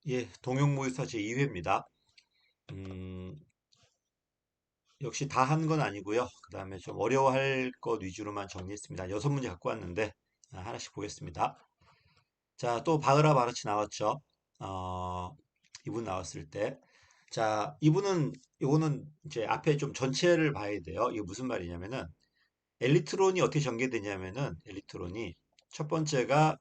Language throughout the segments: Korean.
예, 동형모의사 제2회입니다. 음, 역시 다 한 건 아니고요. 그 다음에 좀 어려워할 것 위주로만 정리했습니다. 6문제 갖고 왔는데 하나씩 보겠습니다. 자, 또 바흐라 바르치 나왔죠. 이분 나왔을 때. 자, 요거는 이제 앞에 좀 전체를 봐야 돼요. 이게 무슨 말이냐면은 엘리트론이 어떻게 전개되냐면은 엘리트론이 첫 번째가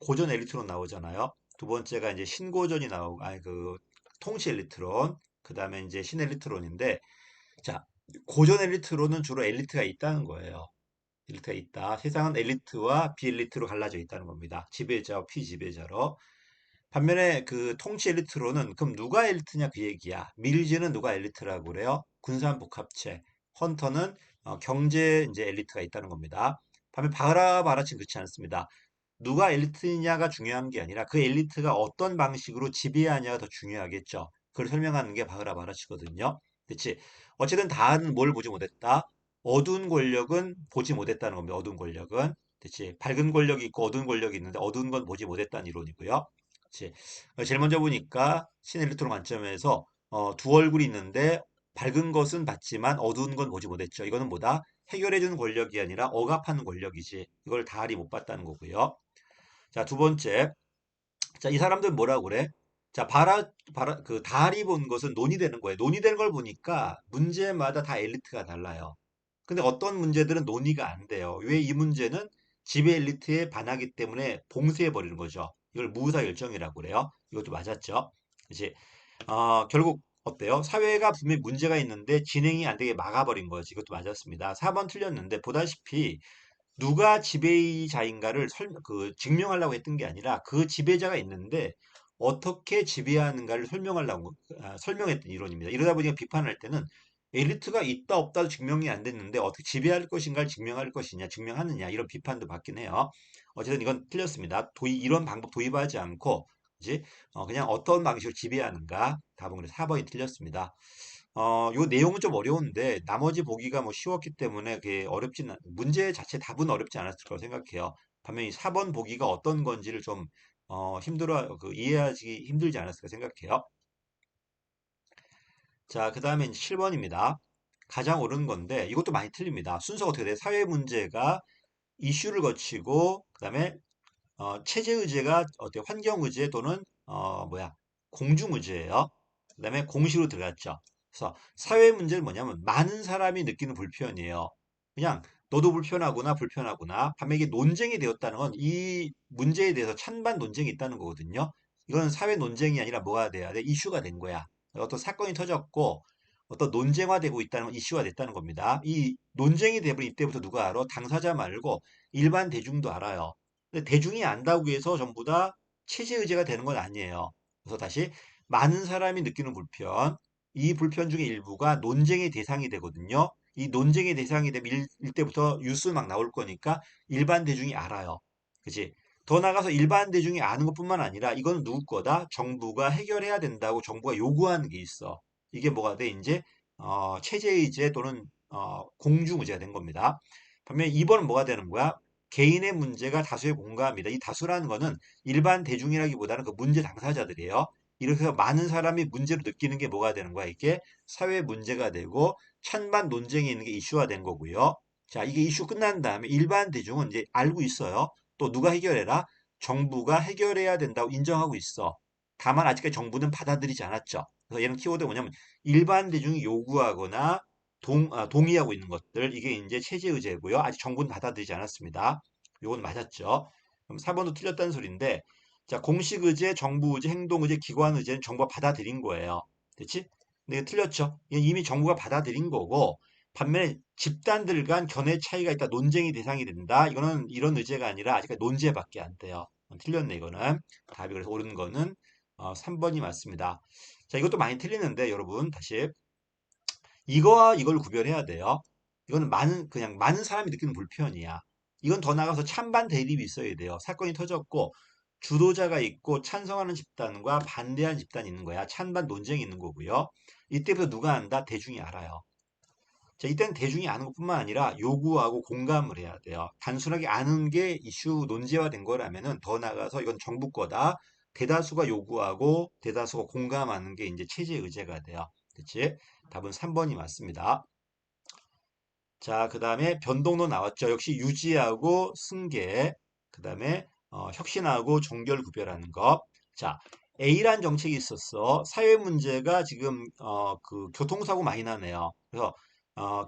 고전 엘리트론 나오잖아요. 두 번째가 이제 신고전이 나오고 아니 그 통치 엘리트론, 그다음에 이제 신 엘리트론인데 자, 고전 엘리트론은 주로 엘리트가 있다는 거예요. 엘리트가 있다. 세상은 엘리트와 비엘리트로 갈라져 있다는 겁니다. 지배자와 피지배자로. 반면에 그 통치 엘리트로는 그럼 누가 엘리트냐 그 얘기야. 밀즈는 누가 엘리트라고 그래요? 군산복합체. 헌터는 경제 이제 엘리트가 있다는 겁니다. 반면 바라 바라친 그렇지 않습니다. 누가 엘리트냐가 중요한 게 아니라 그 엘리트가 어떤 방식으로 지배하냐가 더 중요하겠죠. 그걸 설명하는 게 바흐라 바라치거든요. 그렇지? 어쨌든 다는 뭘 보지 못했다. 어두운 권력은 보지 못했다는 겁니다. 어두운 권력은. 그렇지? 밝은 권력이 있고 어두운 권력이 있는데 어두운 건 보지 못했다는 이론이고요. 그렇지? 제일 먼저 보니까 신엘리트로 관점에서 두 얼굴이 있는데 밝은 것은 봤지만 어두운 건 보지 못했죠. 이거는 뭐다? 해결해주는 권력이 아니라 억압하는 권력이지. 이걸 다알이 못 봤다는 거고요. 자, 두 번째. 자, 이 사람들 뭐라고 그래? 자, 그 달이 본 것은 논의되는 거예요. 논의되는 걸 보니까 문제마다 다 엘리트가 달라요. 근데 어떤 문제들은 논의가 안 돼요. 왜 이 문제는 지배 엘리트에 반하기 때문에 봉쇄해 버리는 거죠. 이걸 무의사 결정이라고 그래요. 이것도 맞았죠. 그치? 결국 어때요? 사회가 분명히 문제가 있는데 진행이 안 되게 막아버린 거지. 이것도 맞았습니다. 4번 틀렸는데 보다시피 누가 지배자인가를 증명하려고 했던 게 아니라 그 지배자가 있는데 어떻게 지배하는가를 설명했던 이론입니다. 이러다 보니까 비판할 때는 엘리트가 있다 없다도 증명이 안 됐는데 어떻게 지배할 것인가를 증명할 것이냐, 증명하느냐 이런 비판도 받긴 해요. 어쨌든 이건 틀렸습니다. 이런 방법 도입하지 않고 그지? 그냥 어떤 방식으로 지배하는가 답은 그래서 4번이 틀렸습니다. 요 내용은 좀 어려운데 나머지 보기가 뭐 쉬웠기 때문에 그게 문제 자체 답은 어렵지 않았을 거라고 생각해요. 반면 이 4번 보기가 어떤 건지를 좀 이해하기 힘들지 않았을까 생각해요. 자, 그 다음에 7번입니다. 가장 옳은 건데 이것도 많이 틀립니다. 순서가 어떻게 돼? 사회 문제가 이슈를 거치고 그다음에 체제 의제가 어때 환경 의제 또는 공중 의제예요. 그다음에 공시로 들어갔죠. 그래서 사회 문제는 뭐냐면 많은 사람이 느끼는 불편이에요. 그냥 너도 불편하구나. 반면 이게 논쟁이 되었다는 건 이 문제에 대해서 찬반 논쟁이 있다는 거거든요. 이건 사회 논쟁이 아니라 뭐가 돼야 돼? 이슈가 된 거야. 어떤 사건이 터졌고 어떤 논쟁화되고 있다는 건 이슈가 됐다는 겁니다. 이 논쟁이 되버린 이때부터 누가 알아? 당사자 말고 일반 대중도 알아요. 근데 대중이 안다고 해서 전부 다 체제 의제가 되는 건 아니에요. 그래서 다시 많은 사람이 느끼는 불편, 이 불편 중에 일부가 논쟁의 대상이 되거든요. 이 논쟁의 대상이 되면 일때부터 뉴스 막 나올 거니까 일반 대중이 알아요. 그치? 더 나가서 일반 대중이 아는 것뿐만 아니라 이거는 누구 거다? 정부가 해결해야 된다고 정부가 요구하는 게 있어. 이게 뭐가 돼? 이제 체제의제 또는 공중의제가 된 겁니다. 반면 2번은 뭐가 되는 거야? 개인의 문제가 다수의 공감이다. 이 다수라는 거는 일반 대중이라기보다는 그 문제 당사자들이에요. 이렇게 해서 많은 사람이 문제로 느끼는 게 뭐가 되는 거야? 이게 사회 문제가 되고 찬반 논쟁이 있는 게 이슈가 된 거고요. 자, 이게 이슈 끝난 다음에 일반 대중은 이제 알고 있어요. 또 누가 해결해라? 정부가 해결해야 된다고 인정하고 있어. 다만 아직까지 정부는 받아들이지 않았죠. 그래서 얘는 키워드가 뭐냐면 일반 대중이 요구하거나 동의하고 있는 것들 이게 이제 체제 의제고요. 아직 정부는 받아들이지 않았습니다. 요건 맞았죠. 그럼 4번도 틀렸다는 소리인데 자, 공식 의제, 정부 의제, 행동 의제, 기관 의제는 정부가 받아들인 거예요. 됐지? 근데 이게 틀렸죠. 이건 이미 정부가 받아들인 거고 반면에 집단들 간 견해 차이가 있다, 논쟁이 대상이 된다. 이거는 이런 의제가 아니라 아직까지 논제밖에 안 돼요. 틀렸네, 이거는. 답이 그래서 옳은 거는 3번이 맞습니다. 자, 이것도 많이 틀리는데 여러분 다시 이거와 이걸 구별해야 돼요. 이거는 그냥 많은 사람이 느끼는 불편이야. 이건 더 나가서 찬반 대립이 있어야 돼요. 사건이 터졌고, 주도자가 있고, 찬성하는 집단과 반대하는 집단이 있는 거야. 찬반 논쟁이 있는 거고요. 이때부터 누가 안다? 대중이 알아요. 자, 이때는 대중이 아는 것뿐만 아니라 요구하고 공감을 해야 돼요. 단순하게 아는 게 이슈 논제화된 거라면은 더 나가서 이건 정부 거다. 대다수가 요구하고 대다수가 공감하는 게 이제 체제 의제가 돼요. 그치? 답은 3번이 맞습니다. 자, 그 다음에 변동도 나왔죠. 역시 유지하고 승계, 그 다음에 혁신하고 종결 구별하는 것. 자, A란 정책이 있었어. 사회 문제가 지금 그 교통사고 많이 나네요. 그래서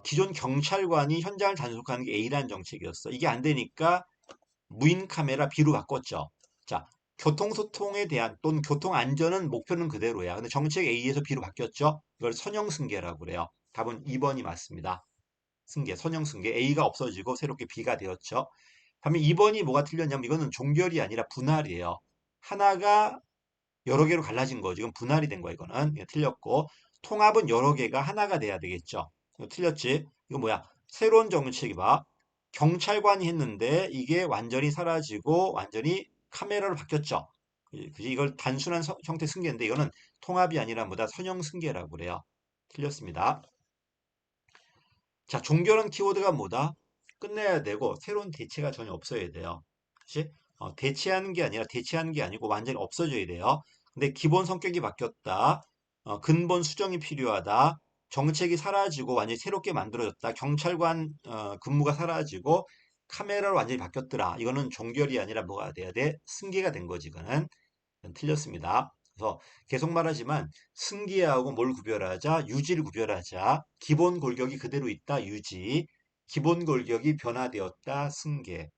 기존 경찰관이 현장을 단속하는 게 A란 정책이었어. 이게 안 되니까 무인 카메라 B로 바꿨죠. 자, 교통소통에 대한 또는 교통 안전은 목표는 그대로야. 근데 정책 A에서 B로 바뀌었죠. 이걸 선형 승계라고 그래요. 답은 2번이 맞습니다. 승계, 선형 승계. A가 없어지고 새롭게 B가 되었죠. 반면 2번이 뭐가 틀렸냐면 이거는 종결이 아니라 분할이에요. 하나가 여러 개로 갈라진 거죠. 이건 분할이 된 거야, 이거는. 이거 틀렸고. 통합은 여러 개가 하나가 돼야 되겠죠. 이거 틀렸지? 이거 뭐야? 새로운 정책이 봐. 경찰관이 했는데 이게 완전히 사라지고 완전히 카메라로 바뀌었죠. 그지? 이걸 단순한 형태 승계인데 이거는 통합이 아니라 뭐다? 선형 승계라고 그래요. 틀렸습니다. 자, 종결은 키워드가 뭐다? 끝내야 되고 새로운 대체가 전혀 없어야 돼요. 그치? 대체하는 게 아니라 대체하는 게 아니고 완전히 없어져야 돼요. 근데 기본 성격이 바뀌었다. 근본 수정이 필요하다. 정책이 사라지고 완전히 새롭게 만들어졌다. 경찰관 근무가 사라지고 카메라로 완전히 바뀌었더라. 이거는 종결이 아니라 뭐가 돼야 돼? 승계가 된 거지, 이거는. 틀렸습니다. 그래서 계속 말하지만 승계하고 뭘 구별하자? 유지를 구별하자. 기본 골격이 그대로 있다. 유지. 기본 골격이 변화되었다. 승계.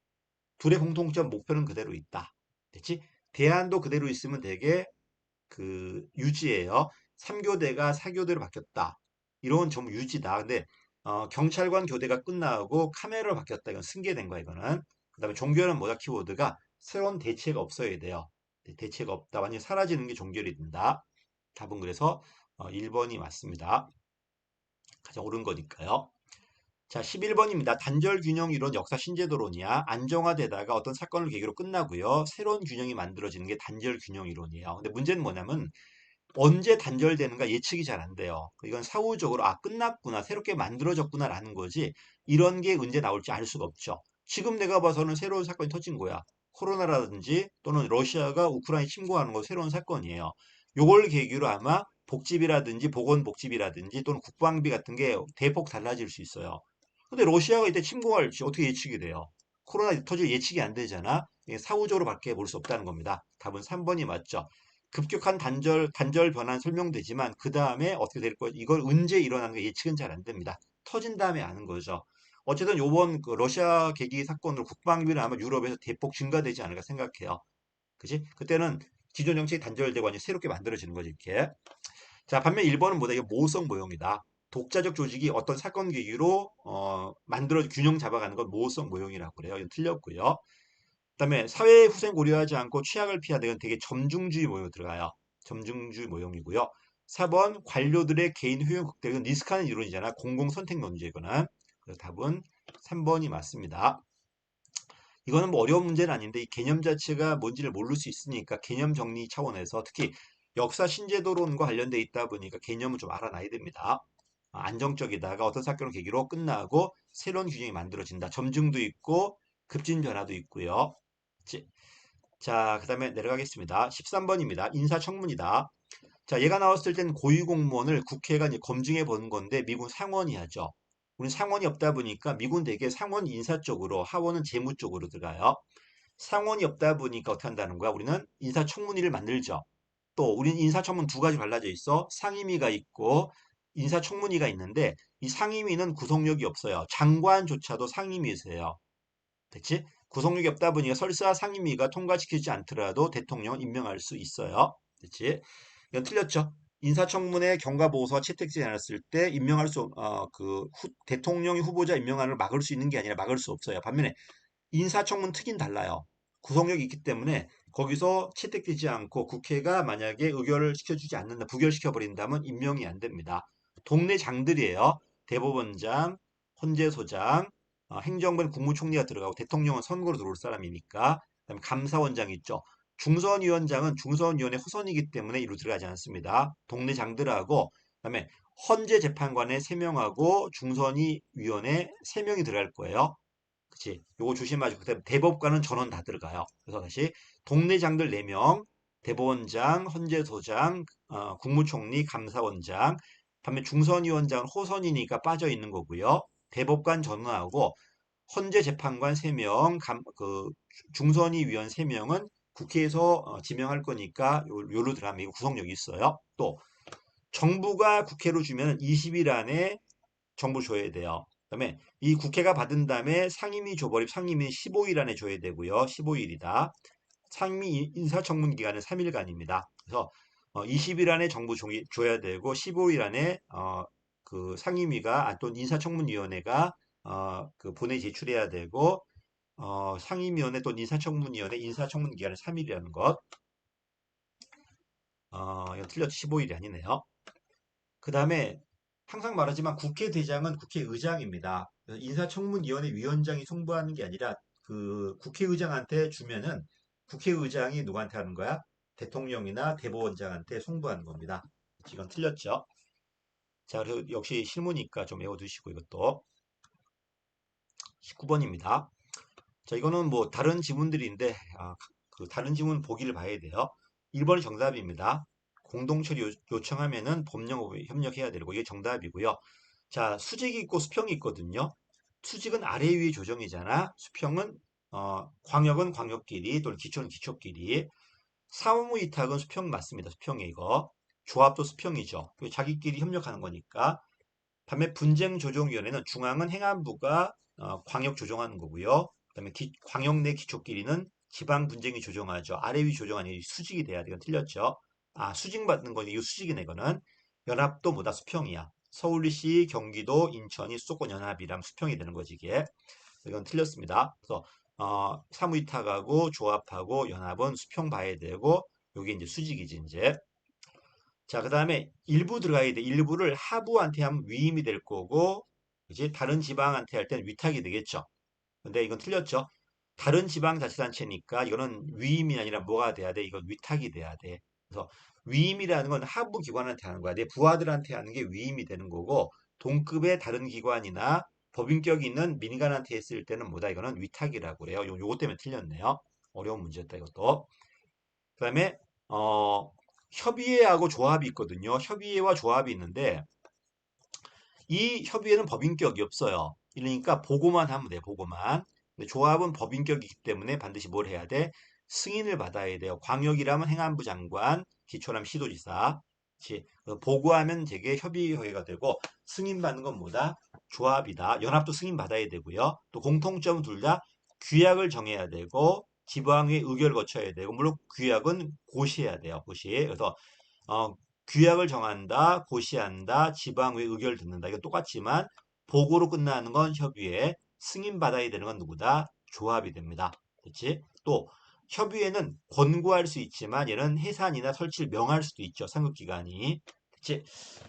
둘의 공통점 목표는 그대로 있다. 됐지? 대안도 그대로 있으면 되게 그 유지예요. 3교대가 4교대로 바뀌었다. 이런 좀 유지다. 근데 경찰관 교대가 끝나고 카메라로 바뀌었다. 이건 승계된 거야, 이거는. 그다음에 종결은 뭐다? 키워드가 새로운 대체가 없어야 돼요. 대체가 없다. 완전히 사라지는 게 종결이 된다. 답은 그래서 1번이 맞습니다. 가장 옳은 거니까요. 자, 11번입니다. 단절 균형 이론 역사 신제도론이야. 안정화되다가 어떤 사건을 계기로 끝나고요. 새로운 균형이 만들어지는 게 단절 균형 이론이에요. 근데 문제는 뭐냐면 언제 단절되는가 예측이 잘 안 돼요. 이건 사후적으로 끝났구나, 새롭게 만들어졌구나라는 거지 이런 게 언제 나올지 알 수가 없죠. 지금 내가 봐서는 새로운 사건이 터진 거야. 코로나라든지 또는 러시아가 우크라이나 침공하는 거 새로운 사건이에요. 요걸 계기로 아마 복지비라든지 보건복지비라든지 또는 국방비 같은 게 대폭 달라질 수 있어요. 근데 러시아가 이때 침공할지 어떻게 예측이 돼요? 코로나 터질 예측이 안 되잖아. 사후적으로 밖에 볼 수 없다는 겁니다. 답은 3번이 맞죠. 급격한 단절 변환 설명되지만 그 다음에 어떻게 될 거, 이걸 언제 일어나는 게 예측은 잘 안 됩니다. 터진 다음에 아는 거죠. 어쨌든 요번 그 러시아 계기 사건으로 국방비는 아마 유럽에서 대폭 증가되지 않을까 생각해요. 그지? 그때는 기존 정책이 단절되고 완전히 새롭게 만들어지는 거지, 이렇게. 자, 반면 1번은 뭐다? 이게 모성 모형이다. 독자적 조직이 어떤 사건 계기로 만들어 균형 잡아가는 건 모성 모형이라고 그래요. 이건 틀렸고요. 그다음에 사회 후생 고려하지 않고 취약을 피하다. 이건 되게 점중주의 모형 들어가요. 점중주의 모형이고요. 4번 관료들의 개인 효용 극대. 이건 리스크하는 이론이잖아. 공공 선택론제 이거는. 그래서 답은 3번이 맞습니다. 이거는 뭐 어려운 문제는 아닌데 이 개념 자체가 뭔지를 모를 수 있으니까 개념 정리 차원에서 특히 역사 신제도론과 관련돼 있다 보니까 개념을 좀 알아놔야 됩니다. 안정적이다가 어떤 사건을 계기로 끝나고 새로운 균형이 만들어진다. 점증도 있고 급진 변화도 있고요. 자, 그 다음에 내려가겠습니다. 13번입니다. 인사청문이다. 자, 얘가 나왔을 땐 고위공무원을 국회가 이제 검증해 보는 건데 미군 상원이 하죠. 우리 상원이 없다 보니까 미군 대개 상원 인사 쪽으로, 하원은 재무 쪽으로 들어가요. 상원이 없다 보니까 어떻게 한다는 거야? 우리는 인사청문회를 만들죠. 또 우리는 인사청문 두 가지 갈라져 있어. 상임위가 있고 인사청문회가 있는데 이 상임위는 구속력이 없어요. 장관조차도 상임위에서요. 됐지? 구속력이 없다 보니까 설사 상임위가 통과시키지 않더라도 대통령은 임명할 수 있어요. 됐지? 이건 틀렸죠? 인사청문회 경과보고서가 채택되지 않았을 때 임명할 수, 대통령이 후보자 임명안을 막을 수 있는 게 아니라 막을 수 없어요. 반면에 인사청문 특위는 달라요. 구속력이 있기 때문에 거기서 채택되지 않고 국회가 만약에 의결을 시켜주지 않는다, 부결시켜버린다면 임명이 안 됩니다. 동네 장들이에요. 대법원장, 헌재소장, 행정부는 국무총리가 들어가고 대통령은 선거로 들어올 사람이니까. 그다음에 감사원장 있죠. 중선위원장은 중선위원회 후선이기 때문에 이로 들어가지 않습니다. 동네 장들하고 그다음에 헌재재판관에 3명하고 중선위 위원회 3명이 들어갈 거예요. 그치? 요거 조심하시고 그다음에 대법관은 전원 다 들어가요. 그래서 다시 동네 장들 4명, 대법원장, 헌재소장, 국무총리, 감사원장, 반면 중선위원장은 호선이니까 빠져 있는 거고요. 대법관 전원하고 헌재재판관 3명, 중선위 위원 3명은 국회에서 지명할 거니까 요로 들어가면 이거 구속력이 있어요. 또 정부가 국회로 주면 20일 안에 정부 줘야 돼요. 그다음에 이 국회가 받은 다음에 상임위 줘버리면 상임위 15일 안에 줘야 되고요. 15일이다. 상임위 인사청문 기간은 3일간입니다. 그래서 20일 안에 정부 줘야 되고 15일 안에 그 상임위가 또는 인사청문위원회가 그 본회의 제출해야 되고 상임위원회 또는 인사청문위원회 인사청문 기간은 3일이라는 것. 이건 틀렸죠. 15일이 아니네요. 그 다음에 항상 말하지만 국회대장은 국회의장입니다. 인사청문위원회 위원장이 송부하는 게 아니라 그 국회의장한테 주면은 국회의장이 누구한테 하는 거야? 대통령이나 대법원장한테 송부하는 겁니다. 이건 틀렸죠. 자, 그리고 역시 실무니까 좀 외워두시고 이것도 19번입니다. 자, 이거는 뭐 다른 지문들인데 그 다른 지문 보기를 봐야 돼요. 1번이 정답입니다. 공동처리 요청하면은 법령으로 협력해야 되고 이게 정답이고요. 자, 수직이 있고 수평이 있거든요. 수직은 아래 위의 조정이잖아. 수평은 광역은 광역끼리 또는 기초는 기초끼리. 사무위탁은 수평 맞습니다. 수평이 이거. 조합도 수평이죠. 자기끼리 협력하는 거니까. 반면 분쟁조정위원회는 중앙은 행안부가 광역 조정하는 거고요. 그다음에 광역 내 기초끼리는 지방 분쟁이 조정하죠. 아래 위 조정 아니 수직이 돼야 돼요. 틀렸죠. 수직 받는 거니 이거 수직이네 이거는. 연합도 뭐다 수평이야. 서울시, 경기도, 인천이 수도권 연합이랑 수평이 되는 거지 이게. 이건 틀렸습니다. 그래서 사무위탁하고 조합하고 연합은 수평 봐야 되고 요게 이제 수직이지 이제. 자, 그 다음에 일부 들어가야 돼. 일부를 하부한테 하면 위임이 될 거고, 이제 다른 지방한테 할 때는 위탁이 되겠죠. 근데 이건 틀렸죠. 다른 지방자치단체니까 이거는 위임이 아니라 뭐가 돼야 돼? 이건 위탁이 돼야 돼. 그래서 위임이라는 건 하부 기관한테 하는 거야. 내 부하들한테 하는 게 위임이 되는 거고, 동급의 다른 기관이나 법인격이 있는 민간한테 했을 때는 뭐다? 이거는 위탁이라고 그래요. 요거 때문에 틀렸네요. 어려운 문제였다, 이것도. 그 다음에, 협의회하고 조합이 있거든요. 협의회와 조합이 있는데 이 협의회는 법인격이 없어요. 그러니까 보고만 하면 돼. 보고만. 근데 조합은 법인격이기 때문에 반드시 뭘 해야 돼? 승인을 받아야 돼요. 광역이라면 행안부 장관, 기초라면 시도지사. 보고하면 되게 협의회가 되고 승인받는 건 뭐다? 조합이다. 연합도 승인받아야 되고요. 또 공통점은 둘 다 규약을 정해야 되고 지방의 의결을 거쳐야 되고 물론 규약은 고시해야 돼요. 고시. 그래서 어, 규약을 정한다, 고시한다, 지방의 의결을 듣는다. 이거 똑같지만 보고로 끝나는 건 협의회, 승인받아야 되는 건 누구다? 조합이 됩니다. 그렇지? 또 협의회는 권고할 수 있지만 얘는 해산이나 설치를 명할 수도 있죠. 상급기관이. 그치?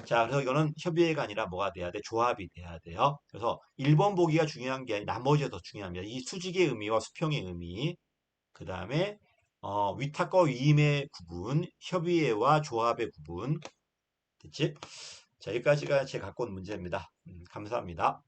자, 그래서 이거는 협의회가 아니라 뭐가 돼야 돼? 조합이 돼야 돼요. 그래서 1번 보기가 중요한 게 아니라 나머지가 더 중요합니다. 이 수직의 의미와 수평의 의미, 그 다음에 위탁과 위임의 구분, 협의회와 조합의 구분, 됐지? 자, 여기까지가 제가 갖고 온 문제입니다. 감사합니다.